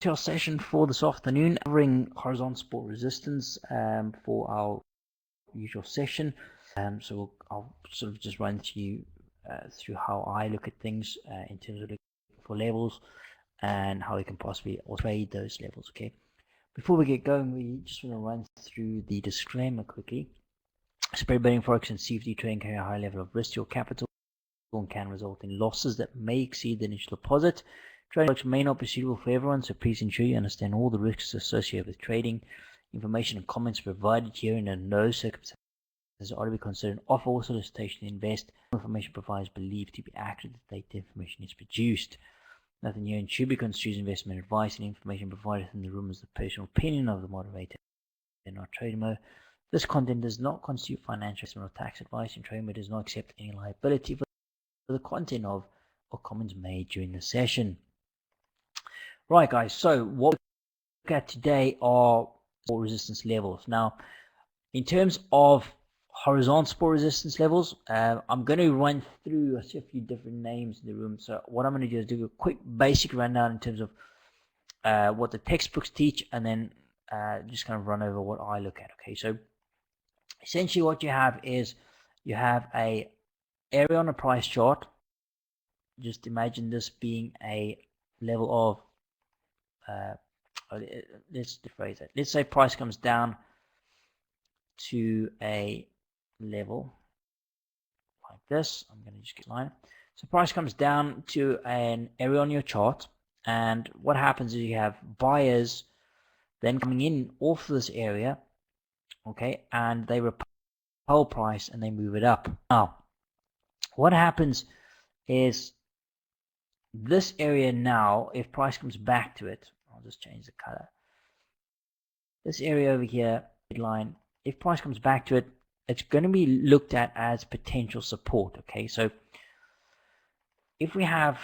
to our session for this afternoon, covering horizontal support resistance for our usual session. So I'll sort of just run through how I look at things in terms of looking for levels and how we can possibly trade those levels. Okay. Before we get going, we just want to run through the disclaimer quickly. Spread betting, forex, and CFD trading carry a high level of risk to your capital and can result in losses that may exceed the initial deposit. Trading products may not be suitable for everyone, so please ensure you understand all the risks associated with trading. Information and comments provided here and in no circumstances are to be considered an offer or solicitation to invest. Information provided is believed to be accurate the date the information is produced. Nothing here should be construed as investment advice, and information provided in the room is the personal opinion of the moderator and not Tradimo. This content does not constitute financial or tax advice, and Tradimo does not accept any liability for the content of or comments made during the session. Right, guys, so what we look at today are support resistance levels. Now, in terms of horizontal support resistance levels, I'm going to run through a few different names in the room. So what I'm going to do is do a quick basic rundown in terms of what the textbooks teach, and then just kind of run over what I look at. Okay, so essentially what you have is you have a area on a price chart. Just imagine this being a level of let's rephrase it. Let's say price comes down to a level like this. I'm going to just get line. So price comes down to an area on your chart, and what happens is you have buyers then coming in off this area, okay, and they repel price and they move it up. Now, what happens is this area now, if price comes back to it, I'll just change the color. This area over here, line, if price comes back to it, it's going to be looked at as potential support. Okay, so if we have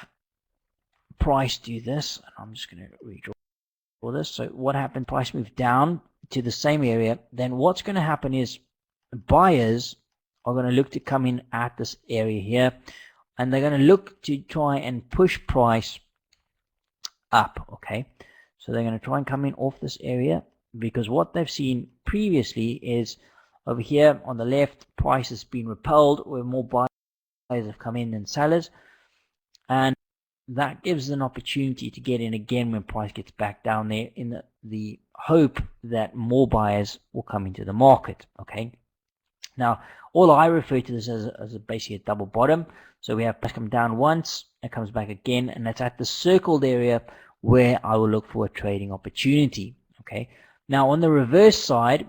price do this, and I'm just going to redraw this. So what happened? Price moved down to the same area. Then what's going to happen is buyers are going to look to come in at this area here, and they're going to look to try and push price up. Okay, so they're going to try and come in off this area, because what they've seen previously is over here on the left, price has been repelled where more buyers have come in than sellers, and that gives an opportunity to get in again when price gets back down there, in the hope that more buyers will come into the market. Okay, now all I refer to this as basically a double bottom. So we have price come down once, it comes back again, and that's at the circled area where I will look for a trading opportunity. Okay, now on the reverse side,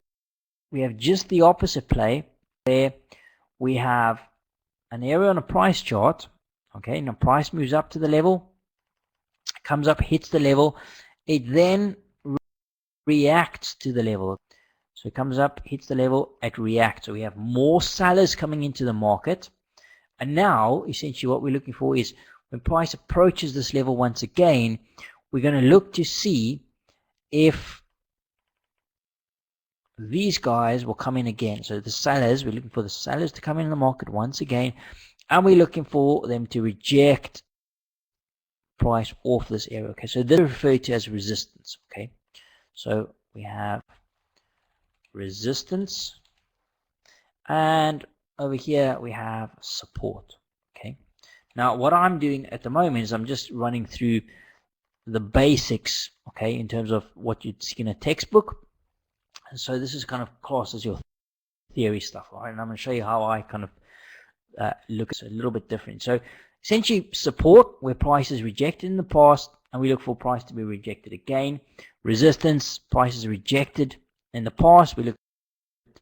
we have just the opposite play, where we have an area on a price chart. Okay, now price moves up to the level, comes up, hits the level, it then reacts to the level. So it comes up, hits the level, it reacts. So we have more sellers coming into the market. And now, essentially what we're looking for is when price approaches this level once again, we're going to look to see if these guys will come in again. So the sellers, we're looking for the sellers to come in the market once again, and we're looking for them to reject price off this area. Okay, so this is referred to as resistance. Okay, so we have resistance, and over here we have support. Okay, now what I'm doing at the moment is I'm just running through the basics, okay, in terms of what you'd see in a textbook. And so this is kind of classed as your theory stuff, right? And I'm going to show you how I kind of look at it a little bit different. So essentially support, where price is rejected in the past, and we look for price to be rejected again. Resistance, price is rejected in the past, we look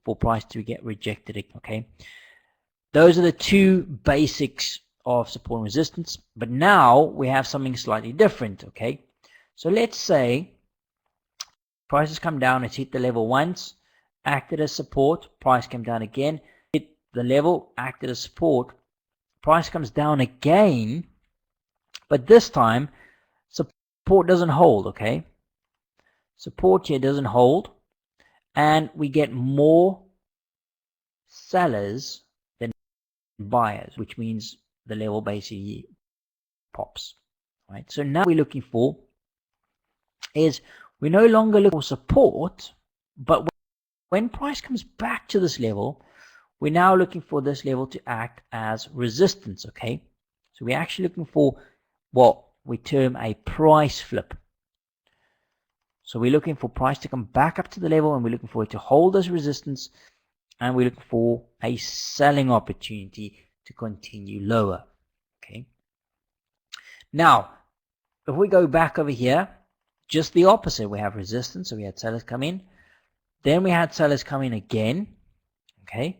for price to get rejected again. Okay, those are the two basics of support and resistance. But now we have something slightly different. Okay, so let's say price has come down, it's hit the level once, acted as support, price came down again, hit the level, acted as support, price comes down again, but this time support doesn't hold. Okay, support here doesn't hold, and we get more sellers than buyers, which means the level basically pops. Right, so now we're looking for is we're no longer looking for support, but when price comes back to this level, we're now looking for this level to act as resistance, okay? So we're actually looking for what we term a price flip. So we're looking for price to come back up to the level, and we're looking for it to hold as resistance, and we're looking for a selling opportunity to continue lower, okay? Now, if we go back over here, just the opposite. We have resistance, so we had sellers come in. Then we had sellers come in again, okay?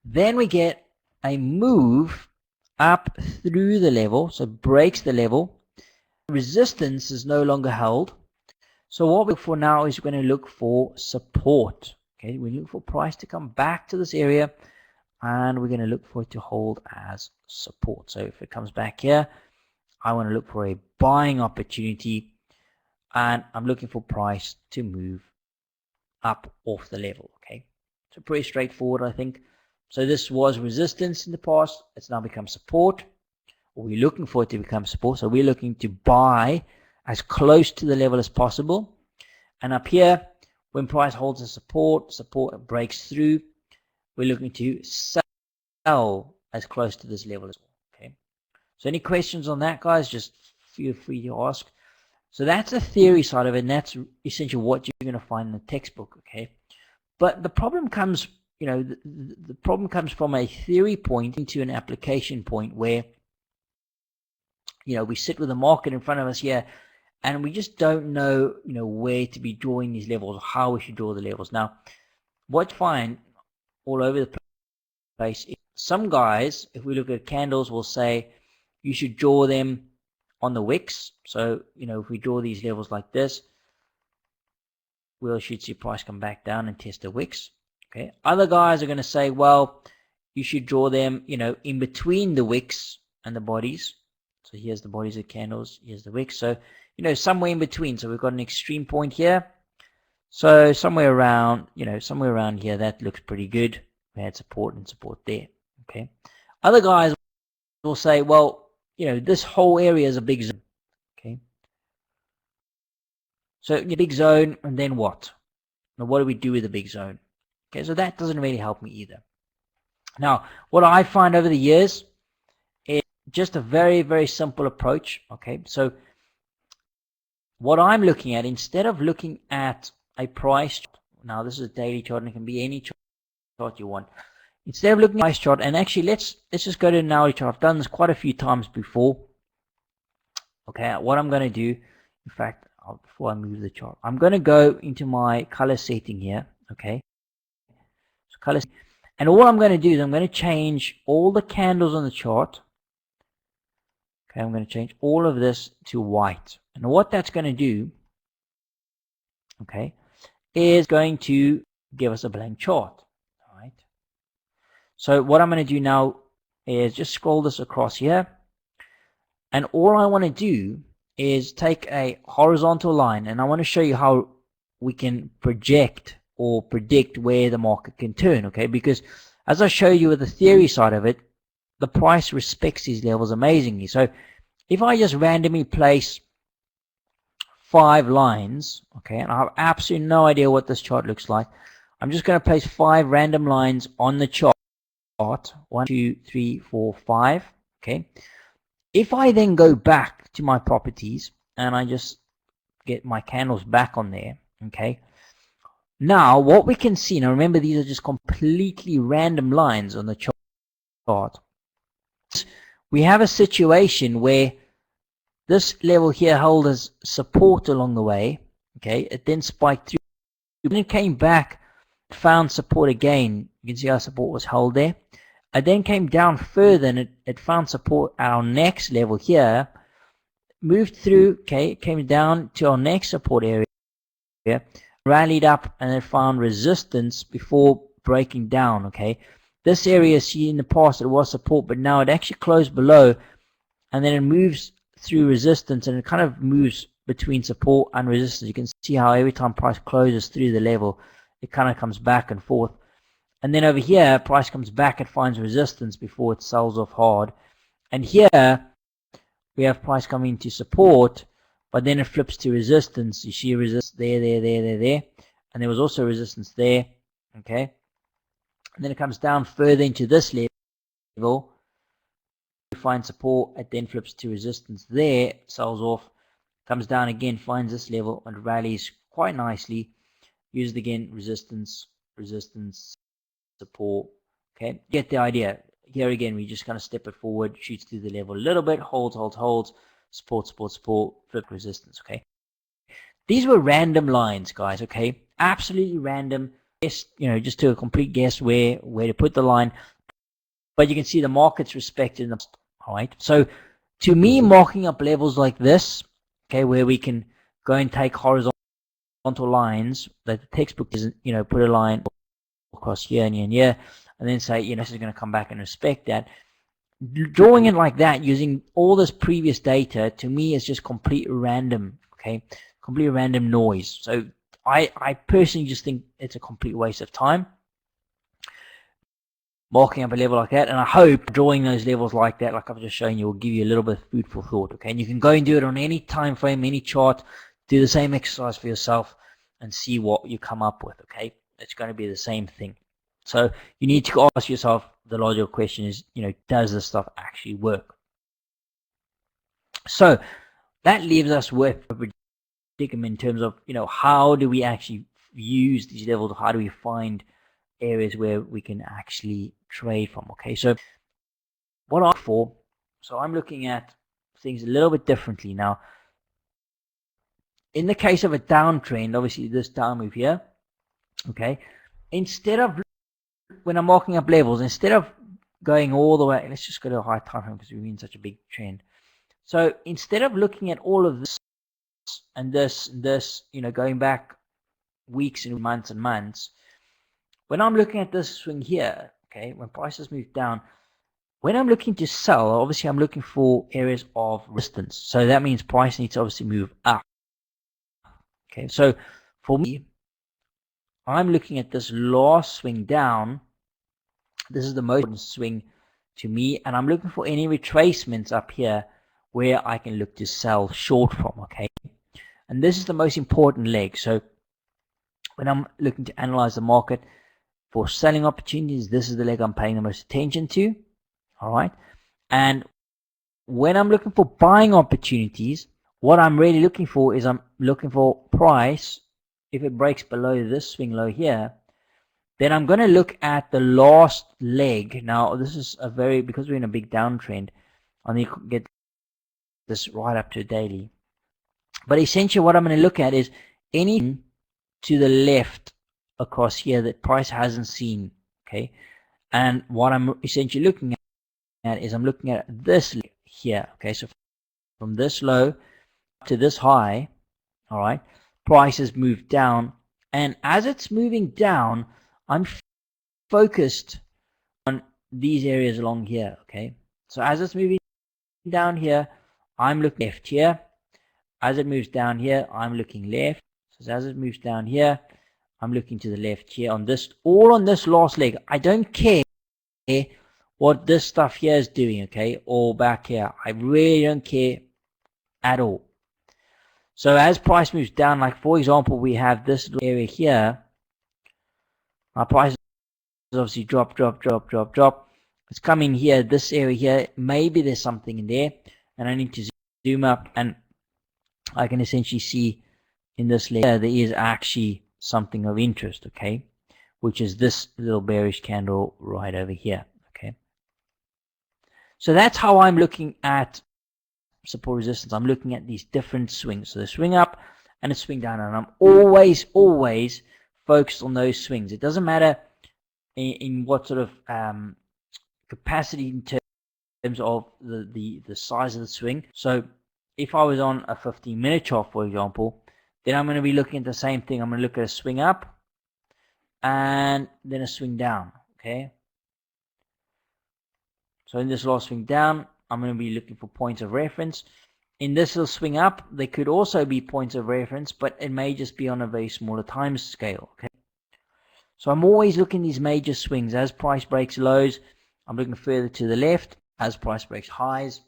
Then we get a move up through the level, so breaks the level. Resistance is no longer held. So what we look for now is we're going to look for support. Okay, we look for price to come back to this area, and we're going to look for it to hold as support. So if it comes back here, I want to look for a buying opportunity, and I'm looking for price to move up off the level. Okay, so pretty straightforward, I think. So this was resistance in the past. It's now become support. We're looking for it to become support. So we're looking to buy as close to the level as possible. And up here, when price holds a support breaks through, we're looking to sell as close to this level as well. Okay. So any questions on that, guys? Just feel free to ask. So that's the theory side of it, and that's essentially what you're going to find in the textbook. Okay. But the problem comes, the problem comes from a theory point into an application point where, we sit with the market in front of us here, and we just don't know, where to be drawing these levels, or how we should draw the levels. Now, what you find all over the place, some guys, if we look at candles, will say you should draw them on the wicks. So, if we draw these levels like this, we should see price come back down and test the wicks. Okay. Other guys are going to say, well, you should draw them, in between the wicks and the bodies. So here's the bodies of candles, here's the wicks. So, somewhere in between. So we've got an extreme point here. So somewhere around here, that looks pretty good. We had support and support there. Okay. Other guys will say, well, this whole area is a big zone. Okay. So big zone, and then what? Now, what do we do with the big zone? Okay, so that doesn't really help me either. Now, what I find over the years is just a very, very simple approach. Okay, so what I'm looking at, instead of looking at a price chart, now this is a daily chart, and it can be any chart you want. Instead of looking at a price chart, and actually let's just go to an hourly chart. I've done this quite a few times before. Okay, what I'm going to do, in fact, before I move the chart, I'm going to go into my color setting here. Okay, so color, and all I'm going to do is I'm going to change all the candles on the chart. Okay, I'm going to change all of this to white. And what that's going to do, okay, is going to give us a blank chart. All right. So what I'm going to do now is just scroll this across here. And all I want to do is take a horizontal line, and I want to show you how we can project or predict where the market can turn. Okay, because as I show you with the theory side of it, the price respects these levels amazingly. So if I just randomly place 5 lines, okay, and I have absolutely no idea what this chart looks like, I'm just going to place 5 random lines on the chart. 1, 2, 3, 4, 5. Okay. If I then go back to my properties and I just get my candles back on there, okay, now what we can see, now remember these are just completely random lines on the chart. We have a situation where this level here held as support along the way. Okay, it then spiked through, and it came back, found support again. You can see our support was held there. It then came down further, and it found support at our next level here, moved through, okay, came down to our next support area, rallied up, and it found resistance before breaking down. Okay, this area, see, in the past it was support, but now it actually closed below, and then it moves through resistance, and it kind of moves between support and resistance. You can see how every time price closes through the level, it kind of comes back and forth. And then over here, price comes back, it finds resistance before it sells off hard. And here we have price coming to support, but then it flips to resistance. You see resistance there, and there was also resistance there, okay? And then it comes down further into this level, you find support, it then flips to resistance there, sells off, comes down again, finds this level, and rallies quite nicely, uses again, resistance, support, okay? Get the idea. Here again, we just kind of step it forward, shoots through the level a little bit, holds, support, flip resistance, okay? These were random lines, guys, okay? Absolutely random. Guess, just to a complete guess where to put the line. But you can see the market's respected, all right? So to me, marking up levels like this, okay, where we can go and take horizontal lines that the textbook doesn't, put a line across here and here and here, and then say, this is going to come back and respect that. Drawing it like that, using all this previous data, to me is just complete random, okay? Complete random noise. So I personally just think it's a complete waste of time marking up a level like that, and I hope drawing those levels like that, like I've just shown you, will give you a little bit of food for thought, okay? And you can go and do it on any time frame, any chart, do the same exercise for yourself and see what you come up with, okay? It's going to be the same thing. So you need to ask yourself, the logical question is, does this stuff actually work? So that leaves us with a predicament in terms of, how do we actually use these levels? How do we find areas where we can actually trade from? Okay, so what I'm looking at things a little bit differently now. In the case of a downtrend, obviously this down move here, okay, instead of, when I'm marking up levels, instead of going all the way, let's just go to a high time frame because we're in such a big trend. So instead of looking at all of this and this, going back weeks and months, when I'm looking at this swing here, okay, when prices move down, when I'm looking to sell, obviously I'm looking for areas of resistance. So that means price needs to obviously move up. Okay, so for me, I'm looking at this last swing down. This is the most important swing to me, and I'm looking for any retracements up here where I can look to sell short from, okay? And this is the most important leg. So when I'm looking to analyze the market for selling opportunities, this is the leg I'm paying the most attention to, all right? And when I'm looking for buying opportunities, what I'm really looking for is I'm looking for price. If it breaks below this swing low here, then I'm going to look at the last leg. Now, this is because we're in a big downtrend, I need to get this right up to a daily. But essentially what I'm going to look at is anything to the left across here that price hasn't seen, okay? And what I'm essentially looking at is I'm looking at this here, okay? So from this low to this high, all right, price has moved down, and as it's moving down, I'm focused on these areas along here, okay? So as it's moving down here, I'm looking left here. As it moves down here, I'm looking left. So as it moves down here, I'm looking to the left here on this, all on this last leg. I don't care what this stuff here is doing, okay, or back here. I really don't care at all. So as price moves down, like for example, we have this little area here. Our price is obviously drop. It's coming here, this area here. Maybe there's something in there, and I need to zoom up, and I can essentially see in this layer there is actually something of interest, okay, which is this little bearish candle right over here, okay. So that's how I'm looking at support resistance. I'm looking at these different swings. So the swing up and a swing down, and I'm always focused on those swings. It doesn't matter in what sort of capacity in terms of the size of the swing. So if I was on a 15-minute chart, for example, then I'm going to be looking at the same thing. I'm going to look at a swing up and then a swing down, okay? So in this last swing down, I'm going to be looking for points of reference. In this little swing up, there could also be points of reference, but it may just be on a very smaller time scale, okay? So I'm always looking at these major swings. As price breaks lows, I'm looking further to the left. As price breaks highs,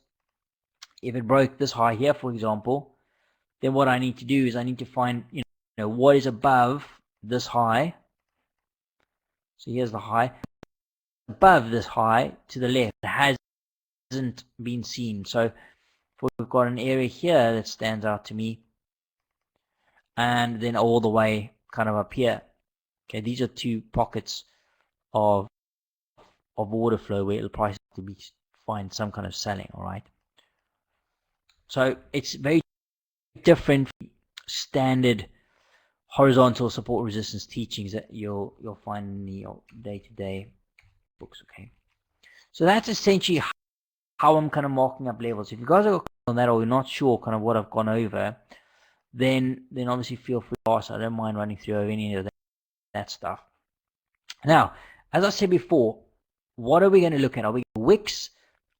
if it broke this high here, for example, then what I need to do is I need to find, what is above this high. So here's the high. Above this high to the left, it hasn't been seen. So we've got an area here that stands out to me, and then all the way kind of up here. Okay, these are two pockets of order flow where it'll probably have to find some kind of selling. All right. So it's very different from standard horizontal support resistance teachings that you'll find in the day-to-day books. Okay. So that's essentially how I'm kind of marking up levels. If you guys are on that or you're not sure kind of what I've gone over, then obviously feel free to ask. I don't mind running through any of that stuff. Now, as I said before, what are we going to look at? Are we going to wicks,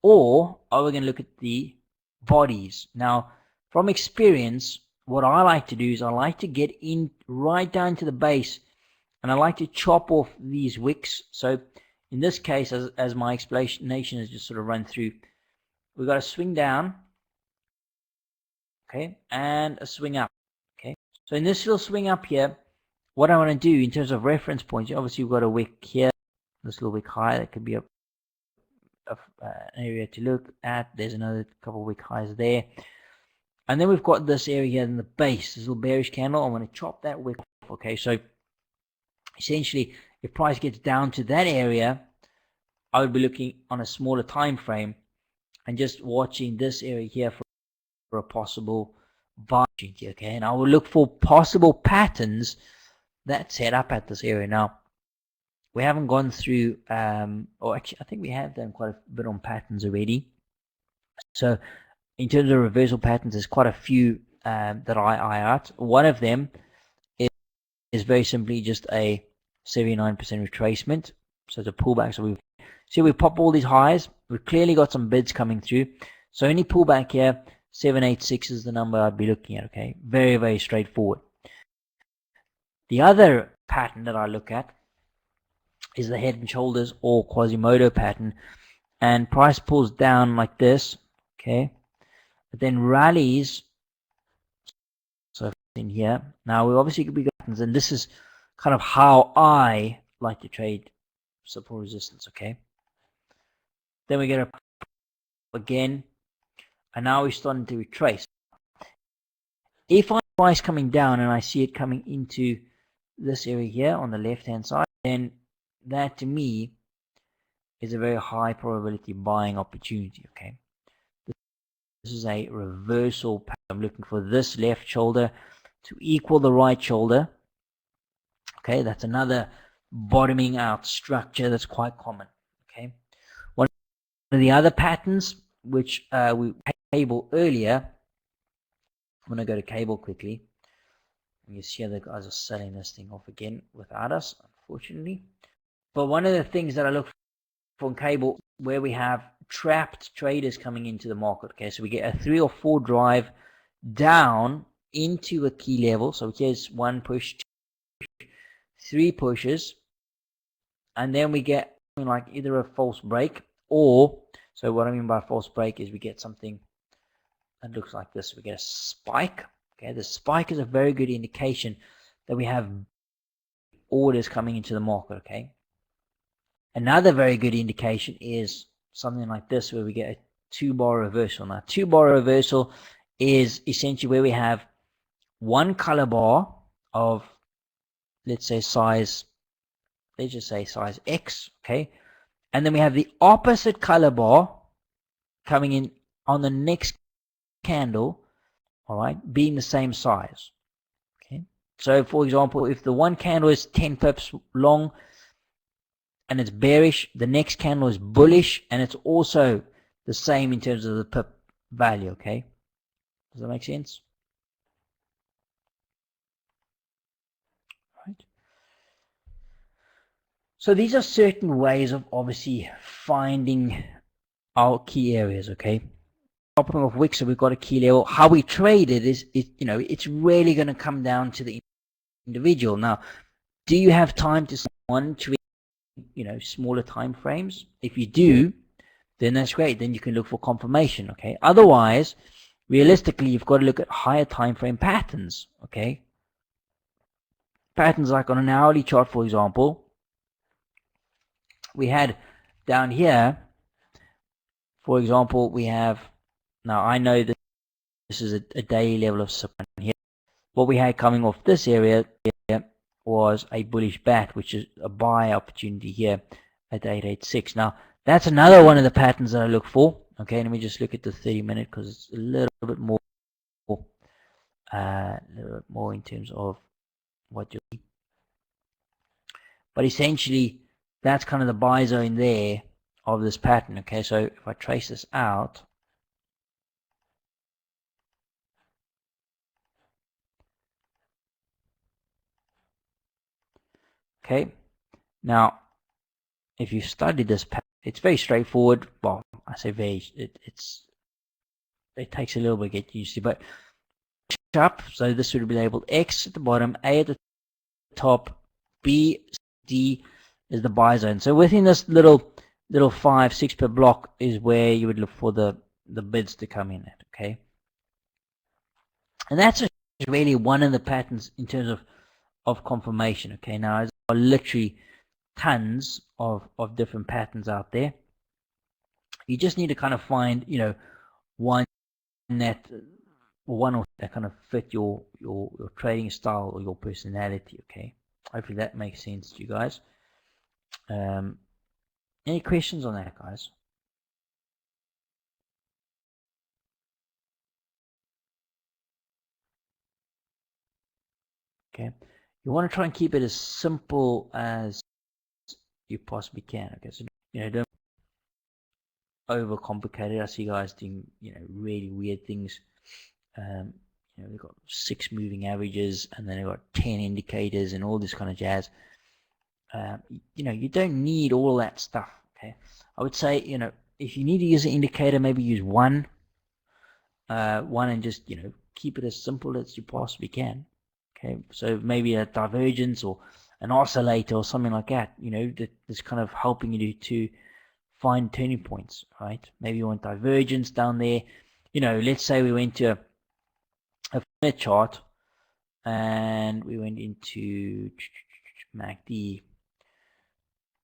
or are we going to look at the bodies? Now, from experience, what I like to do is I like to get in right down to the base, and I like to chop off these wicks. So in this case, as my explanation has just sort of run through, we've got a swing down, okay, and a swing up, okay. So in this little swing up here, what I want to do in terms of reference points, obviously we've got a wick here, this little wick high, that could be an area to look at. There's another couple of wick highs there. And then we've got this area here in the base, this little bearish candle. I want to chop that wick off, okay. So essentially, if price gets down to that area, I would be looking on a smaller time frame and just watching this area here for a possible buy opportunity, okay. And I will look for possible patterns that set up at this area. Now, we haven't gone through, or actually, I think we have done quite a bit on patterns already. So, in terms of reversal patterns, there's quite a few that I eye out. One of them is very simply just a 79% retracement. So it's a pullback. So we pop all these highs. We've clearly got some bids coming through. So any pullback here, 786 is the number I'd be looking at. Okay, very, very straightforward. The other pattern that I look at is the head and shoulders or Quasimodo pattern, and price pulls down like this, okay, but then rallies. So in here, now we obviously could be patterns, and this is kind of how I like to trade support resistance, okay. Then we get a again, and now we're starting to retrace. If I price coming down and I see it coming into this area here on the left hand side, then that to me is a very high probability buying opportunity, okay. This is a reversal pattern. I'm looking for this left shoulder to equal the right shoulder, okay. That's another bottoming out structure that's quite common, okay. One of the other patterns which we cable earlier, I'm going to go to cable quickly. You see the guys are selling this thing off again without us, unfortunately. But one of the things that I look for in cable, where we have trapped traders coming into the market, okay, so we get a 3 or 4 drive down into a key level. So here's 1 push, 3 pushes, and then we get something like either a false break, or, so what I mean by false break is we get something that looks like this. We get a spike. Okay, the spike is a very good indication that we have orders coming into the market, okay. Another very good indication is something like this, where we get a 2-bar reversal. Now, 2-bar reversal is essentially where we have one color bar of, let's just say size X, okay, and then we have the opposite color bar coming in on the next candle, all right, being the same size, okay. So for example, if the one candle is 10 pips long and it's bearish, the next candle is bullish and it's also the same in terms of the pip value, okay. Does that make sense? Right. So these are certain ways of obviously finding our key areas, okay. Topping of wicks, so we've got a key level. How we trade it is, it's really going to come down to the individual. Now, do you have time to trade, smaller time frames? If you do, then that's great. Then you can look for confirmation, okay. Otherwise, realistically, you've got to look at higher time frame patterns, okay? Patterns like on an hourly chart, for example, we had down here, for example, we have, now I know that this is a daily level of support here. What we had coming off this area here was a bullish bat, which is a buy opportunity here at 886. Now, that's another one of the patterns that I look for. Okay, let me just look at the 30-minute because it's a little bit more in terms of what you see. But essentially, that's kind of the buy zone there of this pattern. Okay, so if I trace this out, okay, now if you study this pattern, it's very straightforward. Well, I say very, it takes a little bit to get used to, but up, so this would be labeled X at the bottom, A at the top, B, D is the buy zone. So within this little 5-6 per block is where you would look for the bids to come in at, okay? And that's really one of the patterns in terms of confirmation, okay? Now, there are literally tons of different patterns out there. You just need to kind of find, you know, one that kind of fit your trading style or your personality, okay? Hopefully that makes sense to you guys. Any questions on that, guys? Okay, you want to try and keep it as simple as you possibly can. Okay, so don't overcomplicate it. I see guys doing really weird things. We've got 6 moving averages, and then they've got 10 indicators and all this kind of jazz. You don't need all that stuff. Okay, I would say if you need to use an indicator, maybe use one and just keep it as simple as you possibly can. Okay, so maybe a divergence or an oscillator or something like that, that's kind of helping you to find turning points, right? Maybe you want divergence down there. Let's say we went to a minute chart and we went into MACD.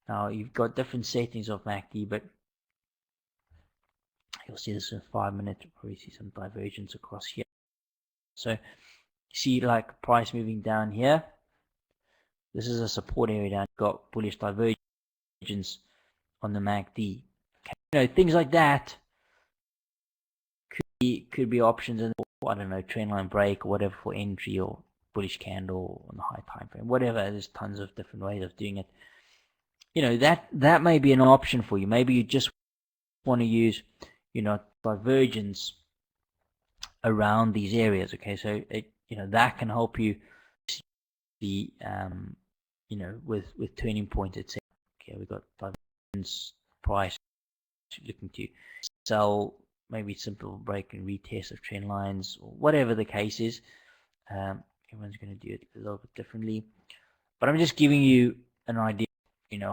Now you've got different settings of MACD, but you'll see this in 5 minutes. You'll probably see some divergence across here. So you see like price moving down here. This is a support area down. You've got bullish divergence on the MACD. Okay. Things like that could be options, and I don't know, trendline break or whatever for entry, or bullish candle on the high time frame, whatever. There's tons of different ways of doing it. That may be an option for you. Maybe you just want to use divergence around these areas. Okay, so that can help you see with turning points, etc. Okay, we've got divergence, price looking to sell, maybe simple break and retest of trend lines, or whatever the case is. Everyone's going to do it a little bit differently, but I'm just giving you an idea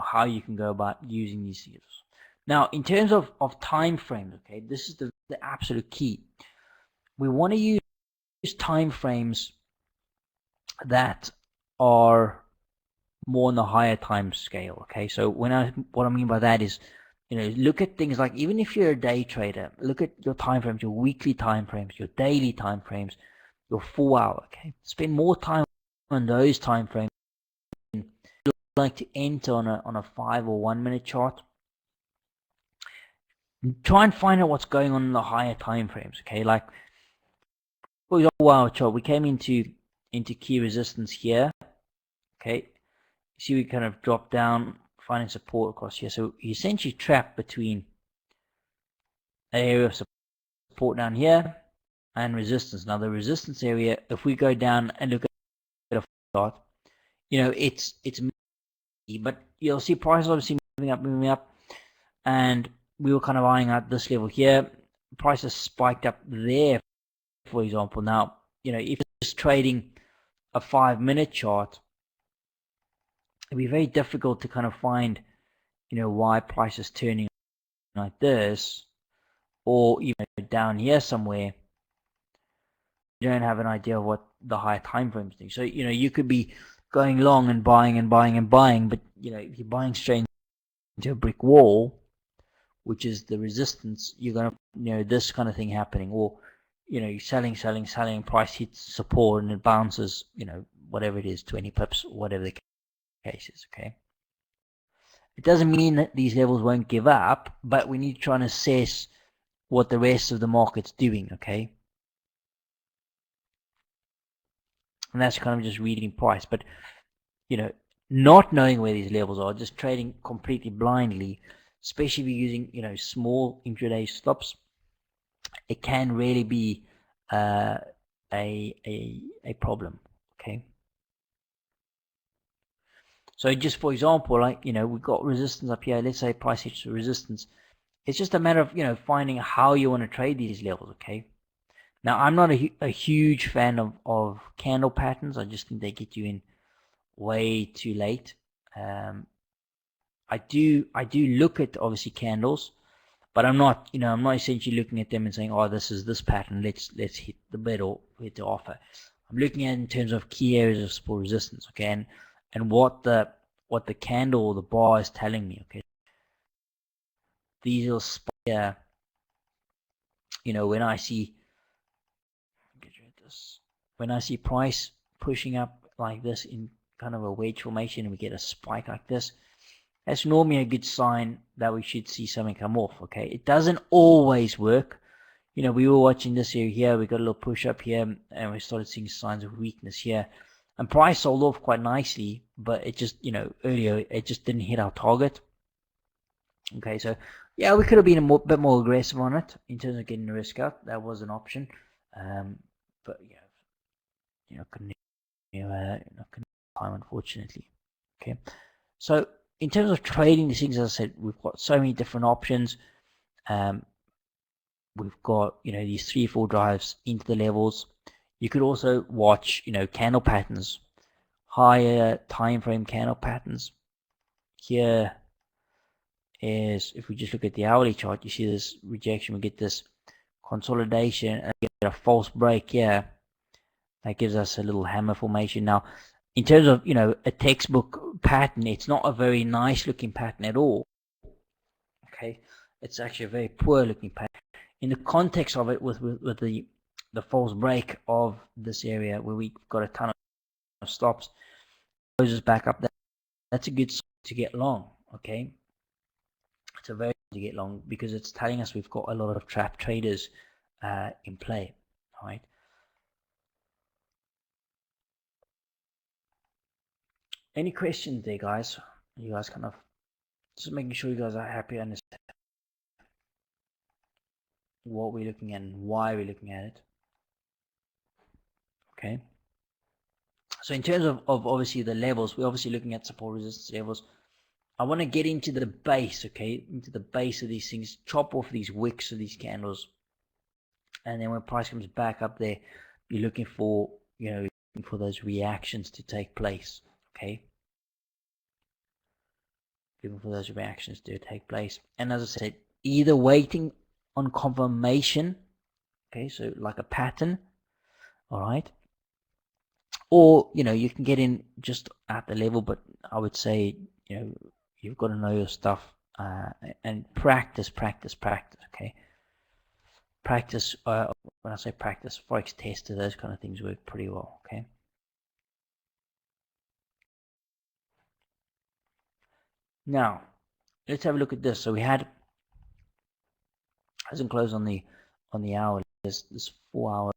how you can go about using these skills. Now, in terms of time frames, okay, this is the absolute key. We want to use time frames that are more on the higher time scale. Okay, so what I mean by that is, look at things like, even if you're a day trader, look at your time frames, your weekly time frames, your daily time frames, your 4 hour. Okay, spend more time on those time frames. If you like to enter on a 5 or 1 minute chart, try and find out what's going on in the higher time frames. Okay, like for example, 4 hour chart, we came into key resistance here. Okay, see we kind of drop down, finding support across here. So you essentially trapped between an area of support down here and resistance. Now the resistance area, if we go down and look at a chart, it's but you'll see prices obviously moving up, and we were kind of eyeing out this level here. Prices spiked up there, for example. Now, if it's trading a 5 minute chart, it'd be very difficult to kind of find, why price is turning like this, or even down here somewhere, you don't have an idea of what the higher time frames do. So, you could be going long and buying and buying and buying, but, if you're buying straight into a brick wall, which is the resistance, you're going to, this kind of thing happening. Or, you're selling, price hits support and it bounces, whatever it is, 20 pips, whatever the case is, okay? It doesn't mean that these levels won't give up, but we need to try and assess what the rest of the market's doing, okay? And that's kind of just reading price. But, not knowing where these levels are, just trading completely blindly, especially if you're using, small intraday stops, it can really be a problem, okay? So just for example, like, we've got resistance up here. Let's say price hits resistance. It's just a matter of, finding how you want to trade these levels, okay? Now, I'm not a huge fan of candle patterns. I just think they get you in way too late. I do look at, obviously, candles, but I'm not essentially looking at them and saying, oh, this is this pattern, let's hit the bid or hit the offer. I'm looking at it in terms of key areas of support resistance, okay, and what the candle or the bar is telling me, okay. These will spike, when I see price pushing up like this in kind of a wedge formation and we get a spike like this, that's normally a good sign that we should see something come off, okay. It doesn't always work. We were watching this area here, we got a little push up here, and we started seeing signs of weakness here. And price sold off quite nicely, but it just, earlier, it just didn't hit our target. Okay, so, yeah, we could have been a bit more aggressive on it in terms of getting the risk out. That was an option. But, couldn't time, unfortunately. Okay, so in terms of trading these things, as I said, we've got so many different options. We've got, these 3-4 drives into the levels. You could also watch, candle patterns, higher time frame candle patterns. Here is, if we just look at the hourly chart, you see this rejection, we get this consolidation, and get a false break here. That gives us a little hammer formation. Now, in terms of, a textbook pattern, it's not a very nice looking pattern at all. Okay, it's actually a very poor looking pattern. In the context of it, with the false break of this area where we've got a ton of stops, closes back up, that's a good sign to get long, okay? It's a very good to get long because it's telling us we've got a lot of trap traders in play, all right? Any questions there, guys? You guys kind of just making sure you guys are happy and understand what we're looking at and why we're looking at it. Okay. So in terms of obviously the levels, we're obviously looking at support resistance levels. I want to get into the base, okay, into the base of these things, chop off these wicks of these candles, and then when price comes back up there, you're looking for, those reactions to take place, okay? Looking for those reactions to take place, and as I said, either waiting on confirmation, okay, so like a pattern, all right, or you can get in just at the level, but I would say you've got to know your stuff and practice, okay. Practice, when I say practice, forex tester, those kind of things work pretty well, okay. Now let's have a look at this. So we had, hasn't closed on the hourly. This 4 hour,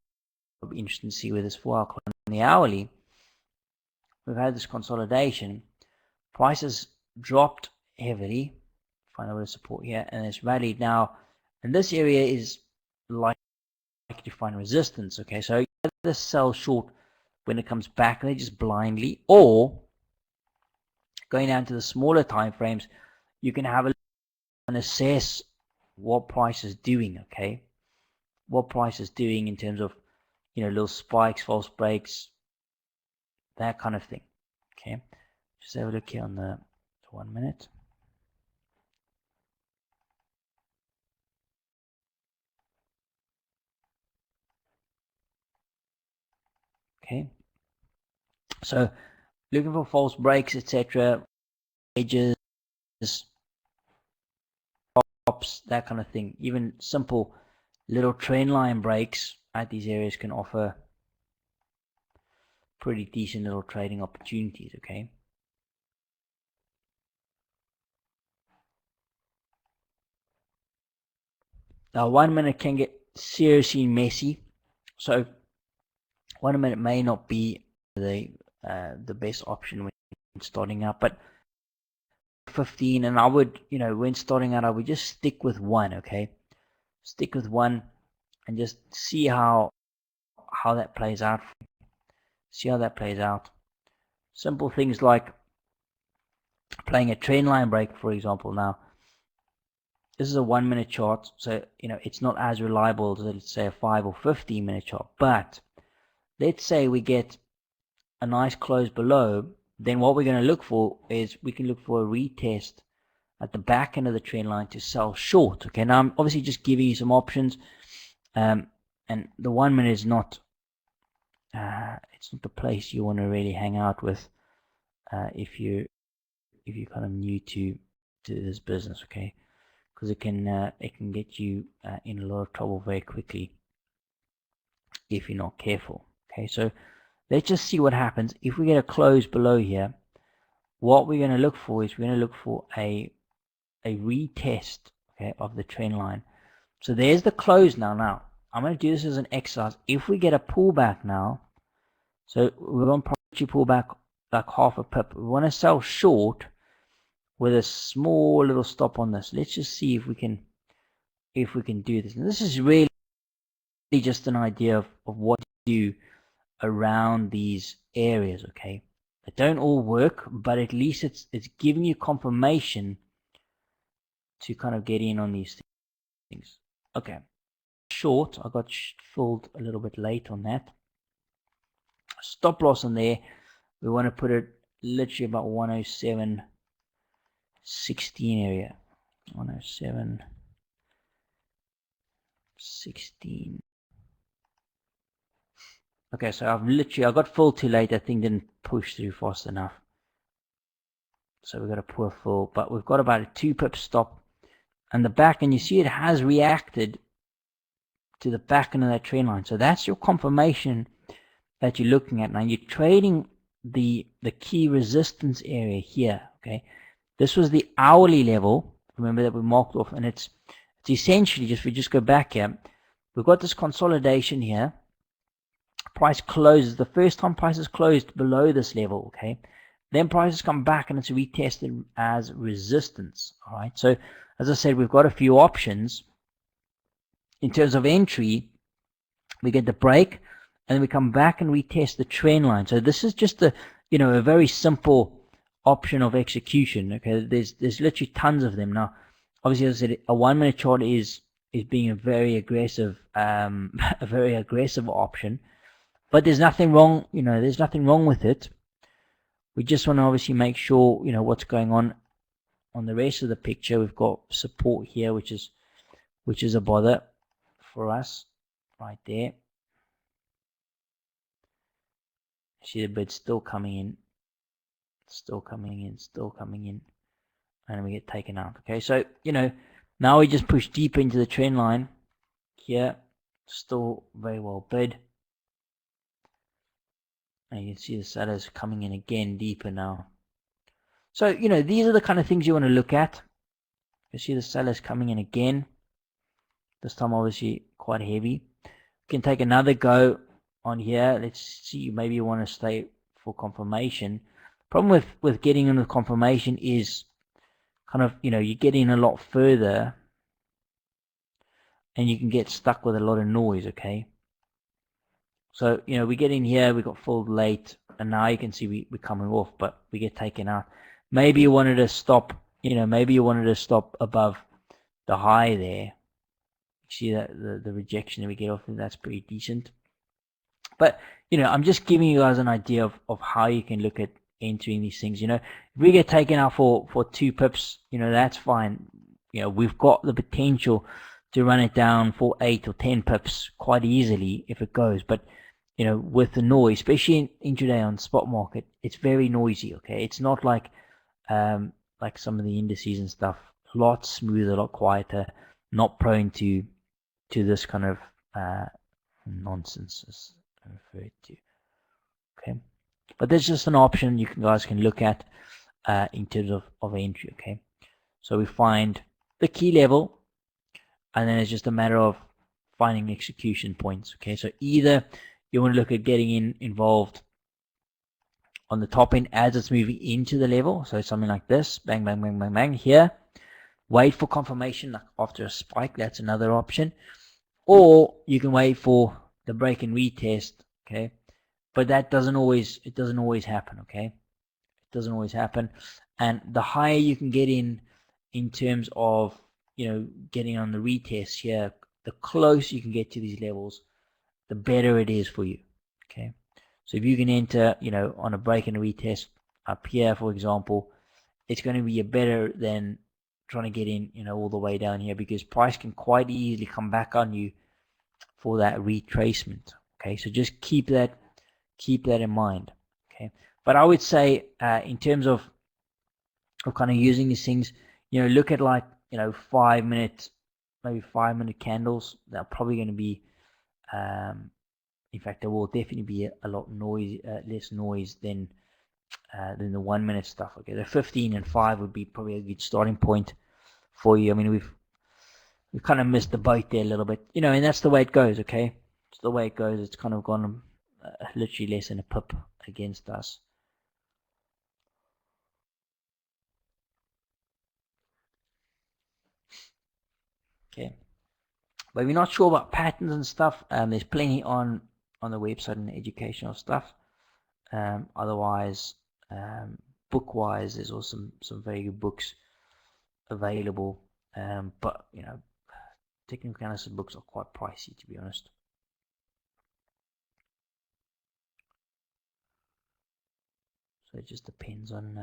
it'll be interesting to see where this 4 hour close on the hourly. We've had this consolidation, prices dropped heavily, find a bit of support here, and it's rallied now, and this area is likely to find resistance, okay. So either sell short when it comes back and they just blindly, or going down to the smaller time frames, you can have a look and assess what price is doing, okay. What price is doing in terms of little spikes, false breaks, that kind of thing, okay. Just have a look here on the 1 minute. Okay, so looking for false breaks, etc., edges, tops, that kind of thing. Even simple little trend line breaks at these areas can offer pretty decent little trading opportunities. Okay, now 1 minute can get seriously messy, so 1 minute may not be the best option when starting out, but 15, and I would, when starting out, I would just stick with one. Okay, stick with one and just see how that plays out. See how that plays out. Simple things like playing a trend line break, for example. Now, this is a 1 minute chart, so it's not as reliable as, let's say, a 5 or 15 minute chart. But let's say we get a nice close below, then what we're going to look for is we can look for a retest at the back end of the trend line to sell short. Okay, now I'm obviously just giving you some options, and the 1 minute is not it's not the place you want to really hang out with if you're kind of new to this business. Okay, because it can get you in a lot of trouble very quickly if you're not careful. Okay, so let's just see what happens if we get a close below here. What we're going to look for is we're going to look for a retest, okay, of the trend line. So there's the close now. Now I'm going to do this as an exercise. If we get a pullback now, so we're going to probably pull back like half a pip. We want to sell short with a small little stop on this. Let's just see if we can do this. And this is really just an idea of what to do around these areas. Okay, they don't all work, but at least it's giving you confirmation to kind of get in on these things. Okay, short, I got filled a little bit late on that. Stop loss on there, we want to put it literally about 107.16 area. 107.16. Okay, so I got full too late. That thing didn't push through fast enough, so we've got a poor full, but we've got about a 2 pip stop and the back, and you see it has reacted to the back end of that trend line. So that's your confirmation that you're looking at. Now you're trading the key resistance area here. Okay, this was the hourly level, remember, that we marked off, and it's essentially just, if we just go back here, we've got this consolidation here. Price closes, the first time prices closed below this level. Okay, then prices come back and it's retested as resistance. All right, so as I said, we've got a few options in terms of entry. We get the break, and then we come back and retest the trend line. So this is just a very simple option of execution. Okay, there's literally tons of them. Now, obviously, as I said, a 1 minute chart is being a very aggressive option, but there's nothing wrong. There's nothing wrong with it. We just want to obviously make sure what's going on the rest of the picture. We've got support here, which is a bother for us right there. See the bid still coming in, and we get taken out. Okay, so now we just push deeper into the trend line here, still very well bid, and you can see the sellers coming in again deeper now. So these are the kind of things you want to look at. You see the sellers coming in again, this time obviously quite heavy. You can take another go on here. Let's see, maybe you want to stay for confirmation. Problem with getting into confirmation is kind of you get in a lot further and you can get stuck with a lot of noise. Okay, so we get in here, we got full late, and now you can see we're coming off, but we get taken out. Maybe you wanted to stop above the high there. You see that the rejection that we get off, that's pretty decent. But I'm just giving you guys an idea of how you can look at entering these things. If we get taken out for 2 pips, that's fine. We've got the potential to run it down for 8 or 10 pips quite easily if it goes. But with the noise, especially in today on spot market, it's very noisy. Okay, it's not like some of the indices and stuff. A lot smoother, a lot quieter, not prone to this kind of nonsense as I referred to. Okay, but there's just an option you guys can look at in terms of entry. Okay, so we find the key level, and then it's just a matter of finding execution points. Okay, so either you want to look at getting involved on the top end as it's moving into the level, so something like this, bang, bang, bang, bang, bang, here. Wait for confirmation after a spike, that's another option. Or you can wait for the break and retest, okay? But that doesn't always happen, okay? It doesn't always happen. And the higher you can get in terms of, getting on the retest here, the closer you can get to these levels, the better it is for you, okay? So if you can enter, on a break and a retest up here, for example, it's going to be better than trying to get in, all the way down here, because price can quite easily come back on you for that retracement. Okay, so just keep that in mind. Okay, but I would say in terms of kind of using these things, look at like 5 minute, maybe 5 minute candles. They're probably going to be in fact, there will definitely be a lot less noise than the 1 minute stuff. Okay, the 15 and 5 would be probably a good starting point for you. I mean, we've kind of missed the boat there a little bit, and that's the way it goes. Okay, it's the way it goes. It's kind of gone literally less than a pip against us. Okay, but if you're not sure about patterns and stuff, there's plenty on the website and educational stuff. Otherwise, book-wise, there's also some very good books available. But technical analysis books are quite pricey, to be honest. So it just depends on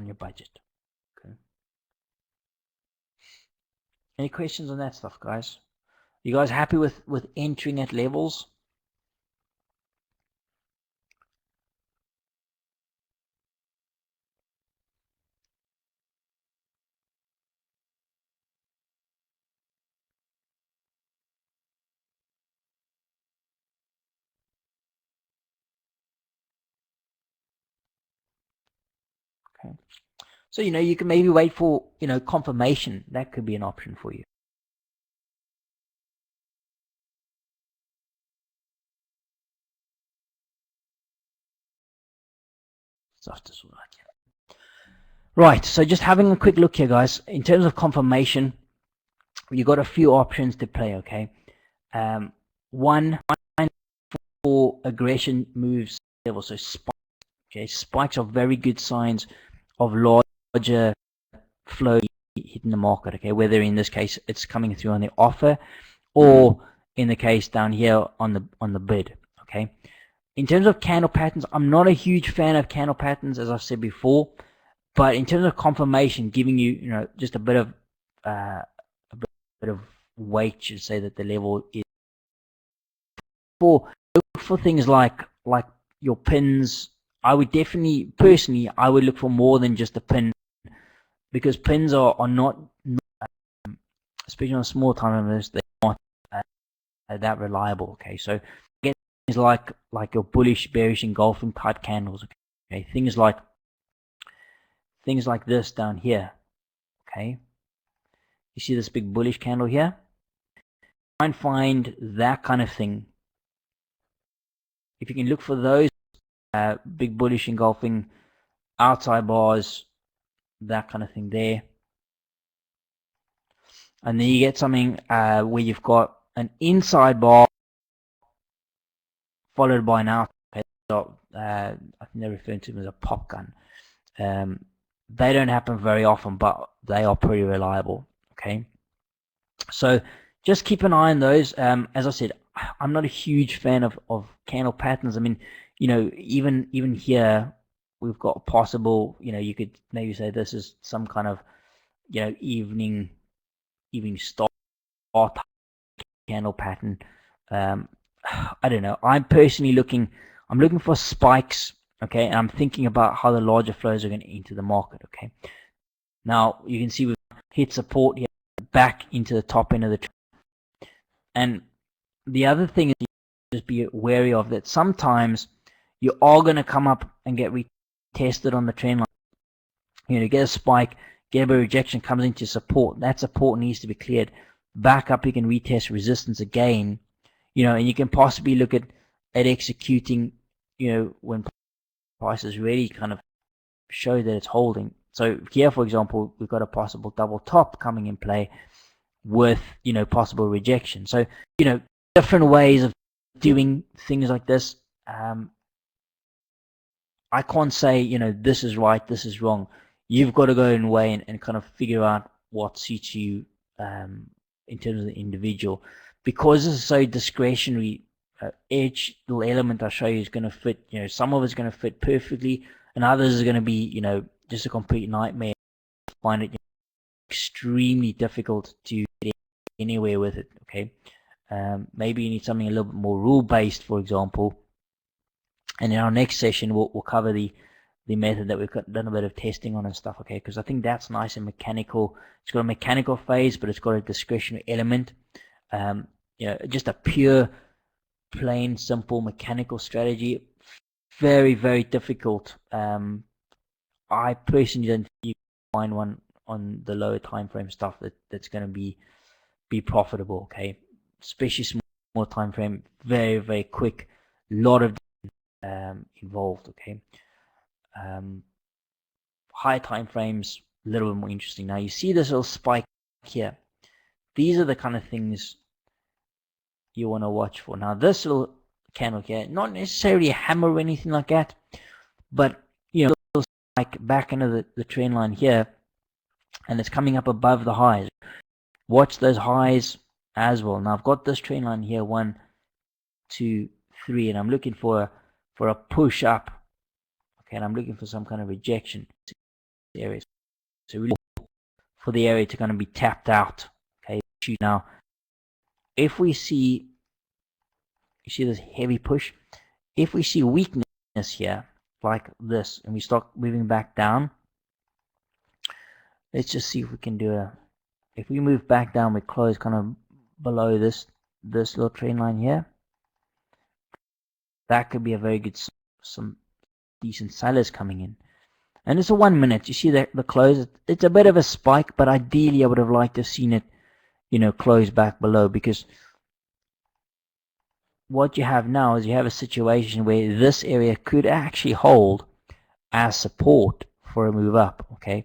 your budget. Okay. Any questions on that stuff, guys? You guys happy with entering at levels? Okay. So you can maybe wait for confirmation. That could be an option for you. Stuff to sort out. Right, so just having a quick look here, guys. In terms of confirmation, you got a few options to play. Okay, one for aggression moves level, so spikes. Okay, spikes are very good signs of larger flow hitting the market. Okay, whether in this case it's coming through on the offer, or in the case down here on the bid. Okay, in terms of candle patterns, I'm not a huge fan of candle patterns, as I've said before. But in terms of confirmation, giving you just a bit of weight, should say that the level is for look for things like your pins. I would definitely personally I would look for more than just a pin, because pins are not especially on small time limits, they're not that reliable. Okay, so again, things like your bullish, bearish, engulfing type candles. Okay, things like this down here. Okay, you see this big bullish candle here? Try and find that kind of thing. If you can look for those big bullish engulfing outside bars, that kind of thing there. And then you get something where you've got an inside bar followed by an outside. So, I think they're referring to them as a pop gun. They don't happen very often, but they are pretty reliable. Okay, so just keep an eye on those. As I said, I'm not a huge fan of candle patterns. I mean, even here we've got a possible, you could maybe say this is some kind of, evening start candle pattern. I don't know. I'm looking for spikes, okay, and I'm thinking about how the larger flows are going to enter the market, okay. Now you can see we've hit support here, back into the top end of the trend. And the other thing is, just be wary of that. Sometimes you are going to come up and get retested on the trend line. You know, get a spike, get a rejection, comes into support. That support needs to be cleared. Back up, you can retest resistance again. You know, and you can possibly look at executing, you know, when prices really kind of show that it's holding. So here, for example, we've got a possible double top coming in play with, you know, possible rejection. So, you know, different ways of doing things like this. I can't say, you know, this is right, this is wrong. You've got to go in way and kind of figure out what suits you in terms of the individual. Because this is so discretionary, each little element I show you is going to fit, you know, some of it's going to fit perfectly, and others is going to be, you know, just a complete nightmare. Find it extremely difficult to get anywhere with it, okay? Maybe you need something a little bit more rule-based, for example. And in our next session, we'll cover the method that we've done a bit of testing on and stuff, okay? Because I think that's nice and mechanical. It's got a mechanical phase, but it's got a discretionary element. You know, just a pure, plain, simple mechanical strategy. Very, very difficult. I personally don't think you can find one on the lower time frame stuff that's going to be profitable, okay? Especially small time frame, very, very quick. A lot of involved, okay. High time frames, a little bit more interesting. Now you see this little spike here. These are the kind of things you want to watch for. Now this little candle here, not necessarily a hammer or anything like that, but you know, little spike back into the trend line here, and it's coming up above the highs. Watch those highs as well. Now I've got this trend line here, 1, 2, 3, and I'm looking for a push up, okay, and I'm looking for some kind of rejection area. So really for the area to kind of be tapped out, okay. Now if we see, you see this heavy push, if we see weakness here like this and we start moving back down, let's just see if we can do if we move back down, we close kind of below this little trend line here. That could be a very good, some decent sellers coming in. And it's a 1 minute. You see the close. It's a bit of a spike, but ideally I would have liked to have seen it, you know, close back below, because what you have now is you have a situation where this area could actually hold as support for a move up, okay.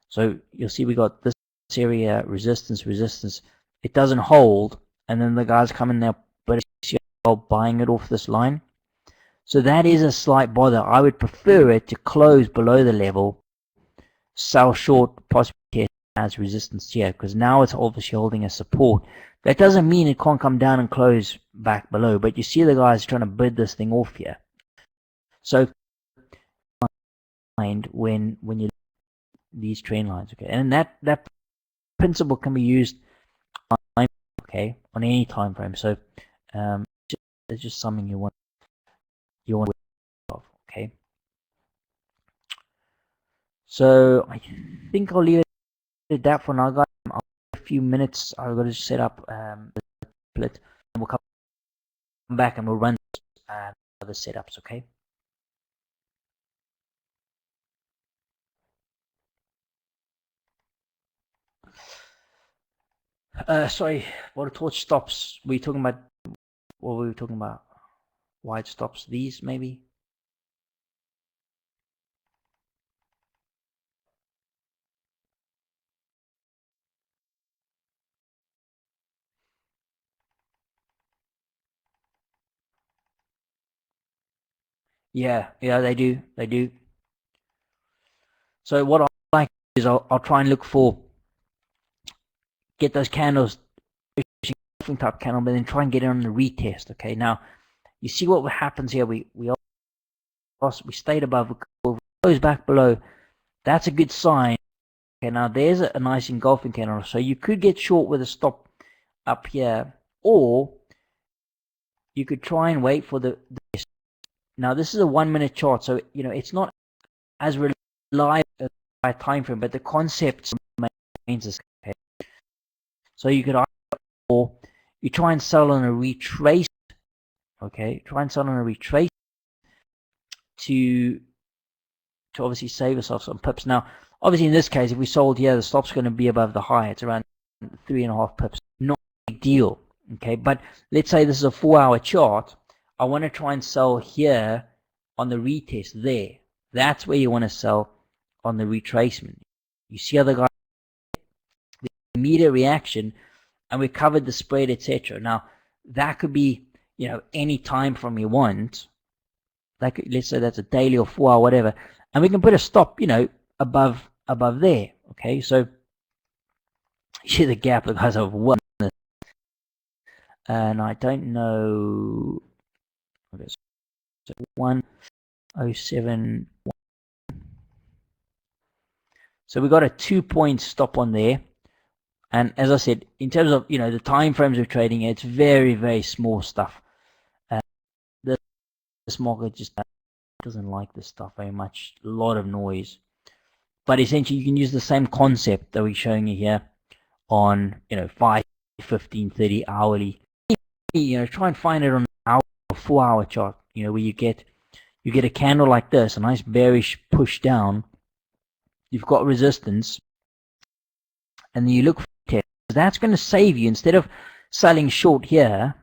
So you'll see we got this area, resistance. It doesn't hold, and then the guys come in there, but you see buying it off this line. So that is a slight bother. I would prefer it to close below the level, sell short, possibly test as resistance here, because now it's obviously holding a support. That doesn't mean it can't come down and close back below, but you see the guys trying to bid this thing off here. So when you these trend lines, okay, and that principle can be used on, okay, on any time frame. So it's just something you want to of, okay. So I think I'll leave it at that for now, guys. I'll a few minutes. I've got to set up the split, and we'll come back and we'll run other setups, okay. Sorry, what torch stops? Were you talking about? What were we talking about? Wide stops? These maybe? Yeah, they do. So what I like is I'll try and look for, get those candles, type candle, but then try and get it on the retest. Okay, now you see what happens here. We stayed above, we close back below. That's a good sign. Okay, now there's a nice engulfing candle. So you could get short with a stop up here, or you could try and wait for the now this is a 1 minute chart, so it's not as reliable as a time frame, but the concept remains the same. So you could or you try and sell on a retrace, okay? Try and sell on a retrace to obviously save yourself some pips. Now, obviously in this case, if we sold here, the stop's going to be above the high. It's around 3.5 pips. Not a big deal, okay? But let's say this is a 4-hour chart. I want to try and sell here on the retest there. That's where you want to sell on the retracement. You see other guys, the immediate reaction, and we covered the spread, etc. Now, that could be, any time from you want. Like, let's say that's a daily or 4-hour, whatever. And we can put a stop, above there. Okay, so you see the gap that guys have won this. And I don't know. Okay, so 107. So we got a 2-point stop on there. And as I said, in terms of the time frames of trading, it's very, very small stuff. This market just doesn't like this stuff very much. A lot of noise. But essentially, you can use the same concept that we're showing you here on 5, 15, 30 hourly. Try and find it on an hour or 4-hour chart. Where you get a candle like this, a nice bearish push down. You've got resistance, and then you look for test. That's going to save you instead of selling short here.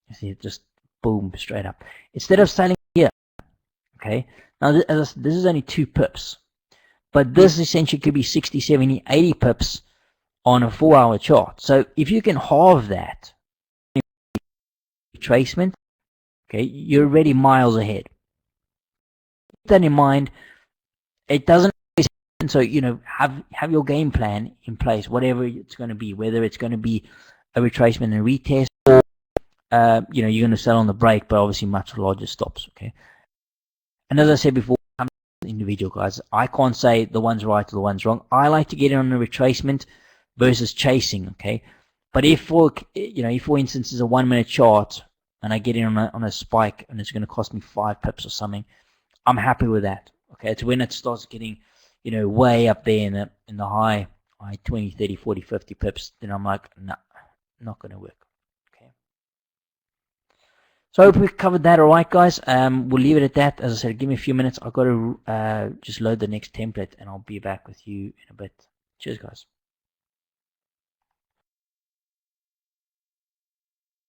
You see, it just boom straight up. Instead of selling here, okay. Now this is only 2 pips, but this essentially could be 60, 70, 80 pips on a 4-hour chart. So if you can halve that retracement, okay, you're already miles ahead. Keep that in mind. It doesn't. So have your game plan in place, whatever it's going to be, whether it's going to be a retracement and retest, or you're going to sell on the break, but obviously much larger stops. Okay. And as I said before, I'm individual guys. I can't say the one's right or the one's wrong. I like to get in on a retracement versus chasing. Okay. But if for instance is a 1 minute chart and I get in on a spike and it's going to cost me 5 pips or something, I'm happy with that. Okay. It's when it starts getting way up there in the high 20, 30, 40, 50 pips, then I'm like, no, not going to work. Okay. So I hope we've covered that all right, guys. We'll leave it at that. As I said, give me a few minutes. I've got to just load the next template, and I'll be back with you in a bit. Cheers, guys.